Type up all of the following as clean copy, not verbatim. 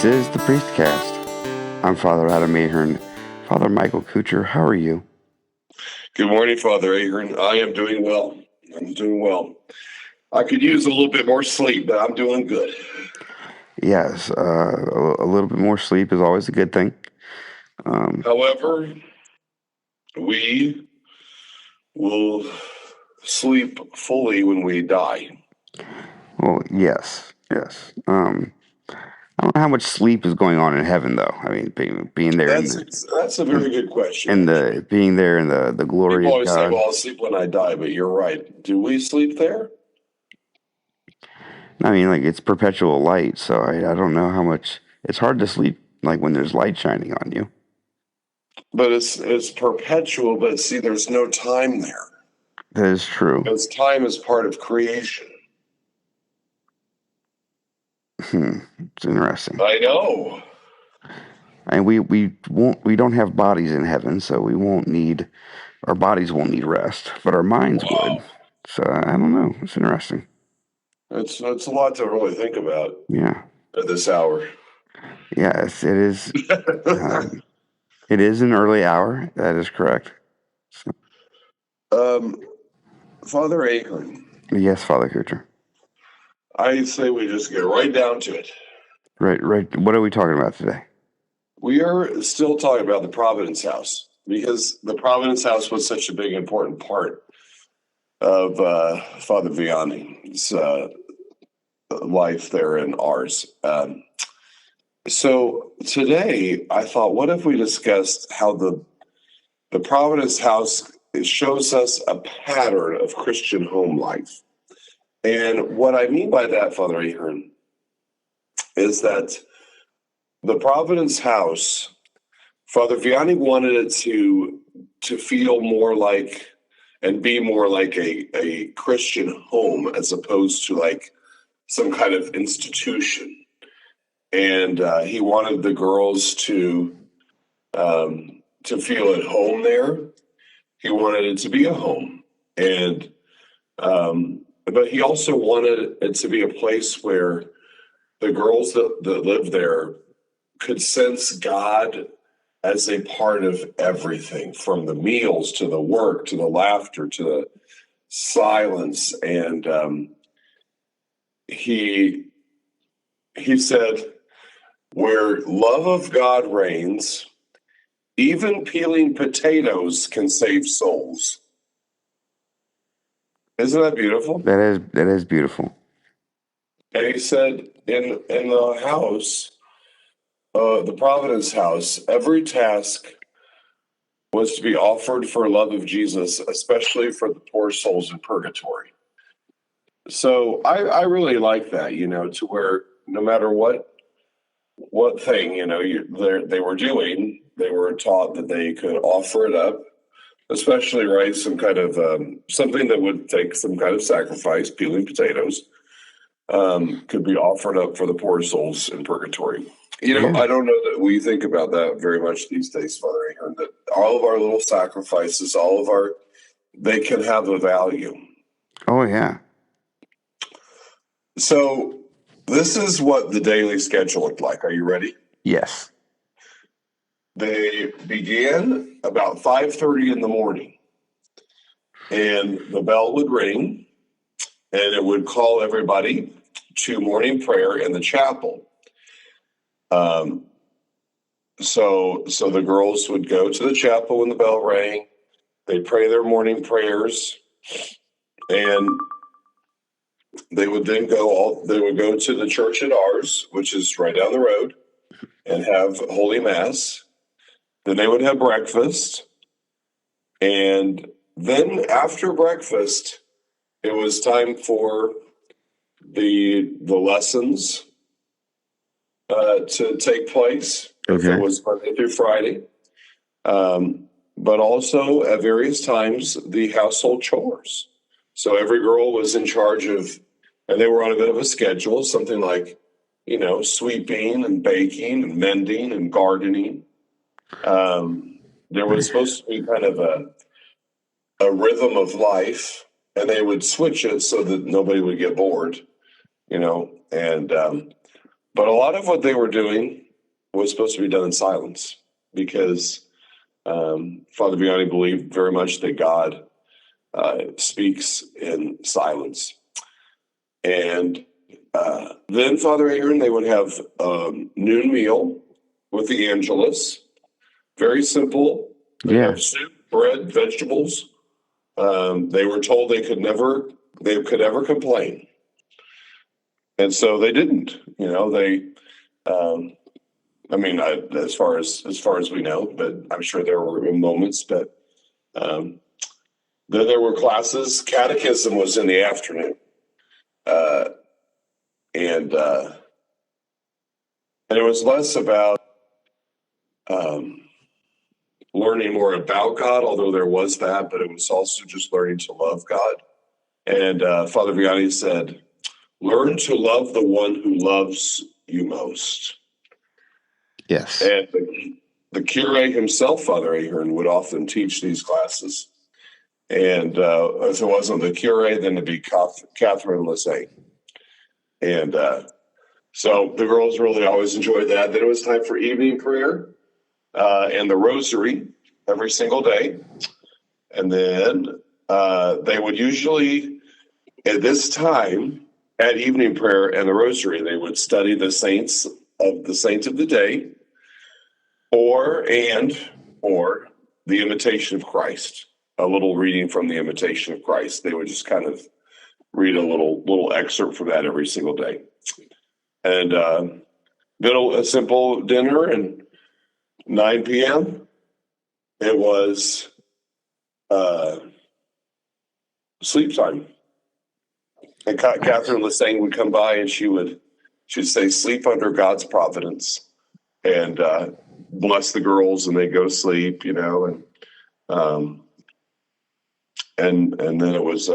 This is the Priestcast. I'm Father Adam Ahern. Father Michael Kuchar, how are you? Good morning, Father Ahern. I am doing well. I could use a little bit more sleep, but I'm doing good. Yes, a little bit more sleep is always a good thing. However, we will sleep fully when we die. Well, yes. I don't know how much sleep is going on in heaven, though. I mean, being there. That's a very good question. And being there in the glory People of God. always say, well, I'll sleep when I die, but you're right. Do we sleep there? I mean, like, it's perpetual light, so I don't know how much. It's hard to sleep, like, when there's light shining on you. But it's perpetual, but see, there's no time there. That is true. Because time is part of creation. It's interesting. I know. And we don't have bodies in heaven, so our bodies won't need rest, but our minds would. So I don't know. It's interesting. It's a lot to really think about. Yeah. At this hour. Yes, it is. It is an early hour. That is correct. So. Father Ahern. Yes, Father Kuchar. I say we just get right down to it. Right. What are we talking about today? We are still talking about the Providence House because the Providence House was such a big, important part of Father Vianney's life there and ours. So today I thought, what if we discussed how the Providence House shows us a pattern of Christian home life? And what I mean by that, Father Ahern, is that the Providence House, Father Vianney wanted it to feel more like and be more like a Christian home as opposed to like some kind of institution. And he wanted the girls to feel at home there. He wanted it to be a home. And but he also wanted it to be a place where the girls that live there could sense God as a part of everything, from the meals to the work to the laughter to the silence. And he said, where love of God reigns, even peeling potatoes can save souls. Isn't that beautiful? That is beautiful. And he said, in the house, the Providence House, every task was to be offered for love of Jesus, especially for the poor souls in purgatory. So I really like that, to where no matter what thing, they were doing, they were taught that they could offer it up, especially, right, some kind of something that would take some kind of sacrifice, peeling potatoes, could be offered up for the poor souls in purgatory. I don't know that we think about that very much these days, Father Ahern, that all of our little sacrifices, they can have a value. Oh, yeah. So this is what the daily schedule looked like. Are you ready? Yes. They began about 5:30 in the morning, and the bell would ring, and it would call everybody to morning prayer in the chapel. So the girls would go to the chapel when the bell rang. They'd pray their morning prayers, and they would then go to the church at ours, which is right down the road, and have Holy Mass. Then they would have breakfast, and then after breakfast, it was time for the lessons to take place. If it was Monday through Friday, but also at various times the household chores. So every girl was in charge of, and they were on a bit of a schedule, something like, sweeping and baking and mending and gardening. There was supposed to be kind of a rhythm of life, and they would switch it so that nobody would get bored, and But a lot of what they were doing was supposed to be done in silence because Father Vianney believed very much that God speaks in silence. And then Father Aaron, they would have noon meal with the Angelus. Very simple. They Yeah. have soup, bread, vegetables. They were told they could never complain, and so they didn't. I mean, as far as we know, but I'm sure there were moments. But then there were classes. Catechism was in the afternoon, and it was less about learning more about God, although there was that, but it was also just learning to love God. And Father Vianney said, "Learn to love the one who loves you most." Yes. And the Curé himself, Father Ahern, would often teach these classes. And if it wasn't the Curé, then it'd be Catherine Lassay. And so the girls really always enjoyed that. Then it was time for evening prayer and the rosary every single day. And then they would usually, at this time, at evening prayer and the rosary, they would study the saints of the day, or the Imitation of Christ. A little reading from the Imitation of Christ. They would just kind of read a little excerpt from that every single day, and then a simple dinner. And 9 p.m. it was sleep time. And Catherine Lassang would come by, and she'd say, "Sleep under God's providence," and bless the girls, and they'd go to sleep, and then it was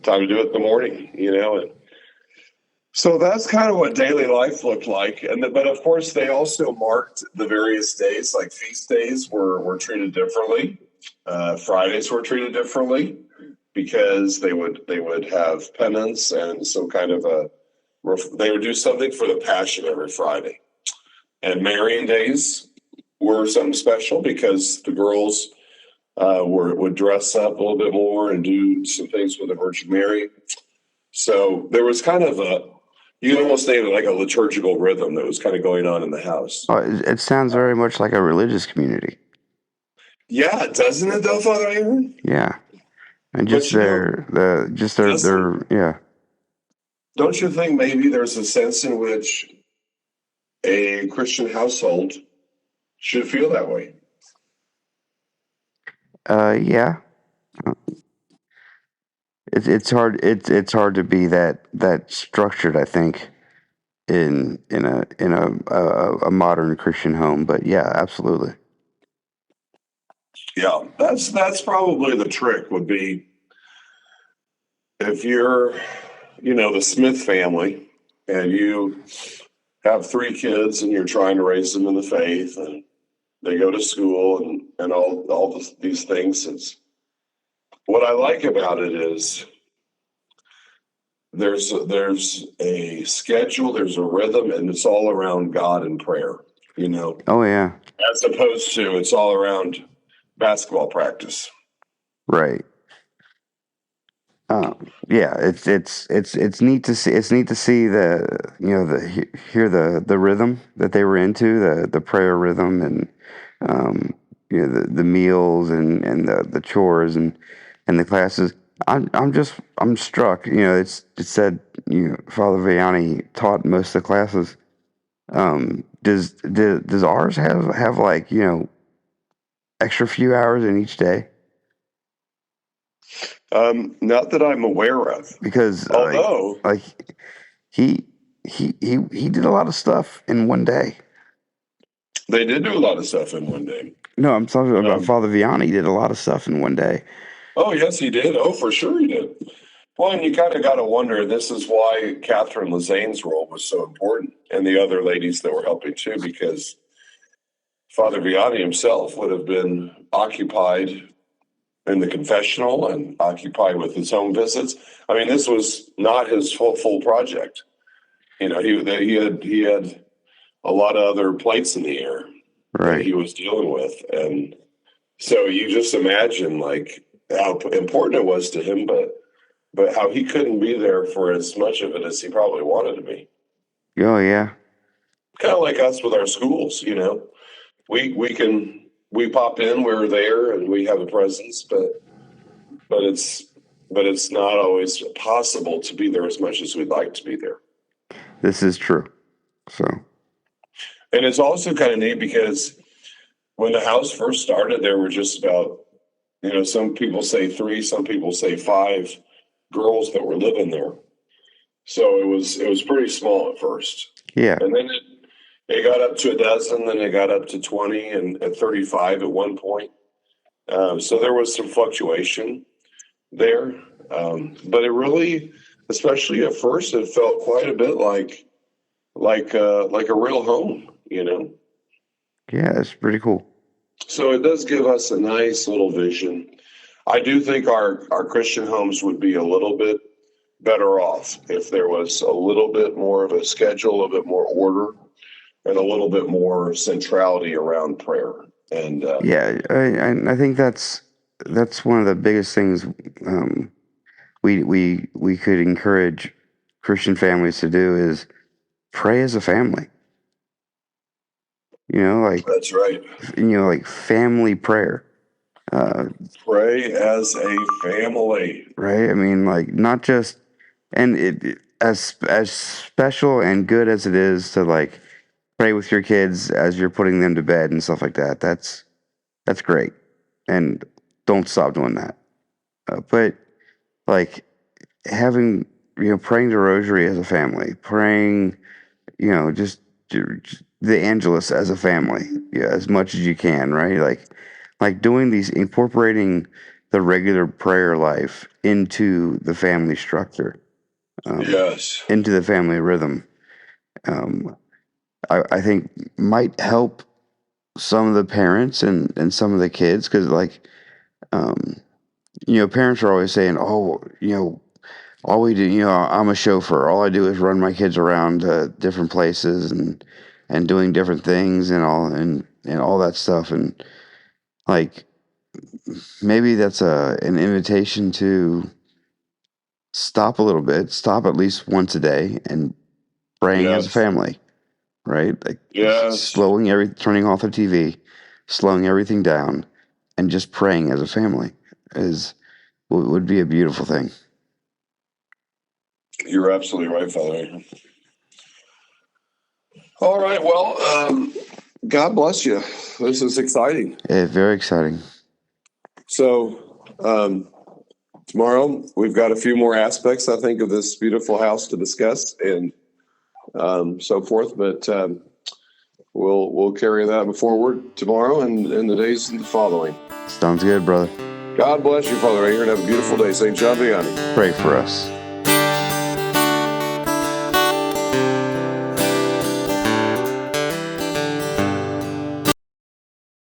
time to do it in the morning, and so that's kind of what daily life looked like. But of course, they also marked the various days, like feast days were treated differently. Fridays were treated differently because they would have penance and some kind of they would do something for the Passion every Friday. And Marian days were something special because the girls would dress up a little bit more and do some things with the Virgin Mary. So there was kind of you could almost say like a liturgical rhythm that was kind of going on in the house. It sounds very much like a religious community. Yeah, doesn't it though, Father Aaron? Yeah. And just their yeah. Don't you think maybe there's a sense in which a Christian household should feel that way? Yeah. It's hard to be that structured, I think, in a modern Christian home. But yeah, absolutely. Yeah, that's probably the trick. Would be if you're, the Smith family, and you have 3 kids, and you're trying to raise them in the faith, and they go to school, and all these things. What I like about it is there's a schedule, there's a rhythm, and it's all around God and prayer. Oh yeah. As opposed to it's all around basketball practice. Right. Yeah, it's neat to see. It's neat to see hear the rhythm that they were into, the prayer rhythm, and the meals and the chores and the classes. I'm struck. It said Father Vianney taught most of the classes. Does ours have like extra few hours in each day? Not that I'm aware of. Because although he did a lot of stuff in one day. They did do a lot of stuff in one day. No, I'm talking about Father Vianney did a lot of stuff in one day. Oh yes, he did. Oh, for sure he did. Well, and you kind of got to wonder. This is why Catherine Lazane's role was so important, and the other ladies that were helping too, because Father Vianney himself would have been occupied in the confessional and occupied with his home visits. I mean, this was not his full project. He had a lot of other plates in the air that Right. he was dealing with, and so you just imagine like how important it was to him, but how he couldn't be there for as much of it as he probably wanted to be. Oh yeah. Kind of like us with our schools, we pop in, we're there, and we have a presence, but it's not always possible to be there as much as we'd like to be there. This is true. So. And it's also kind of neat because when the house first started, there were just about, some people say 3, some people say 5 girls that were living there. So it was pretty small at first. Yeah. And then it got up to a dozen, then it got up to 20 and at 35 at one point. So there was some fluctuation there. But it really, especially at first, it felt quite a bit like a real home, Yeah, it's pretty cool. So it does give us a nice little vision. I do think our Christian homes would be a little bit better off if there was a little bit more of a schedule, a bit more order, and a little bit more centrality around prayer. And Yeah, I think that's one of the biggest things we could encourage Christian families to do is pray as a family. that's right. Like family prayer. Pray as a family. Right? I mean, like not just and as special and good as it is to like pray with your kids as you're putting them to bed and stuff like that. That's great, and don't stop doing that. But like having praying the rosary as a family, praying just the Angelus as a family, as much as you can, right? Like doing these, incorporating the regular prayer life into the family structure, Yes. into the family rhythm. I think might help some of the parents and some of the kids because parents are always saying, oh, all we do, I'm a chauffeur. All I do is run my kids around different places and doing different things and all that stuff. And like maybe that's an invitation to stop a little bit, stop at least once a day, and praying as a Yes. family, right? Like Yes. turning off the TV, slowing everything down, and just praying as a family would be a beautiful thing. You're absolutely right, Father. All right. Well, God bless you. This is exciting. Very exciting. So tomorrow we've got a few more aspects, I think, of this beautiful house to discuss and so forth. But we'll carry that forward tomorrow and in the days following. Sounds good, brother. God bless you, Father Ager, and have a beautiful day. St. John Vianney. Pray for us.